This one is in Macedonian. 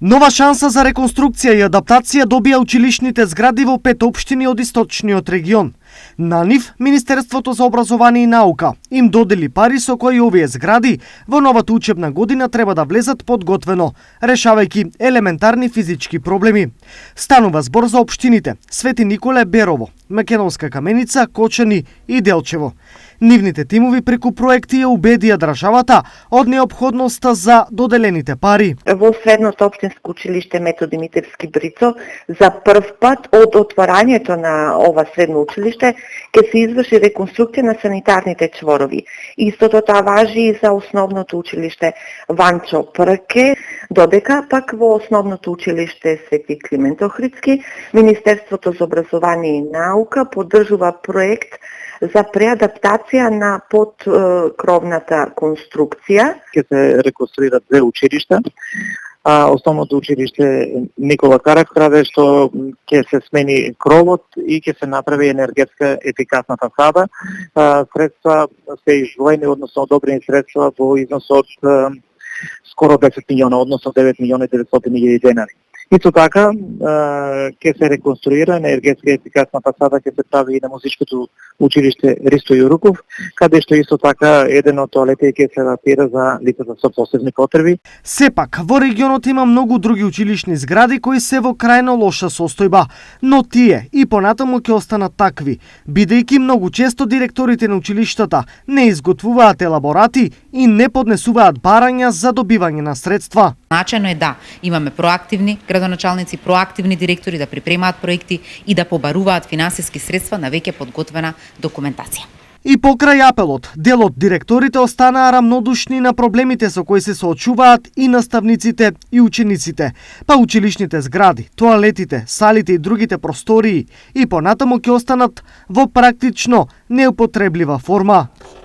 Нова шанса за реконструкција и адаптација добија училишните згради во 5 општини од источниот регион. На нив, Министерството за образование и наука им додели пари со кои овие згради во новата учебна година треба да влезат подготвено, решавајќи елементарни физички проблеми. Станува збор за општините Свети Николе, Берово, Македонска Каменица, Кочани и Делчево. Нивните тимови преку проекти ја убедија државата од неопходноста за доделените пари. Во средното општинско училиште Методи Митевски Брицо за прв пат од отварањето на ова средно училиште ќе се изврши реконструкција на санитарните чворови. Истото тоа важи и за основното училиште Ванчо Прке, додека пак во основното училиште Свети Климент Охридски Министерството за образование и наука поддржува проект за преадаптација на подкровната конструкција. Ќе се реконструират две училишта. Основното училиште Никола Каракраве, што ќе се смени кровот и ќе се направи енергетска ефикасна фасада. Средства се издвоени, односно одобрени средства во износ од скоро 10 милиона, односно 9 милиона 900 илјади денари. Исто така ќе се реконструира енергетска ефикасна фасада, ќе се прави и на музичкото училиште Ристо Јуруков, каде што исто така еден од тоалетите ќе се адаптира за лицата со посебни потреби. Сепак, во регионот има многу други училишни згради кои се во крајно лоша состојба, но тие и понатаму ќе останат такви, бидејќи многу често директорите на училиштата не изготвуваат елаборати и не поднесуваат барања за добивање на средства. Начено е да имаме проактивни градоначалници, проактивни директори да припремаат проекти и да побаруваат финансиски средства на веќе подготвена документација. И покрај апелот, дел од директорите останаа рамнодушни на проблемите со кои се соочуваат и наставниците и учениците, па училишните згради, тоалетите, салите и другите простории и понатаму ќе останат во практично неупотреблива форма.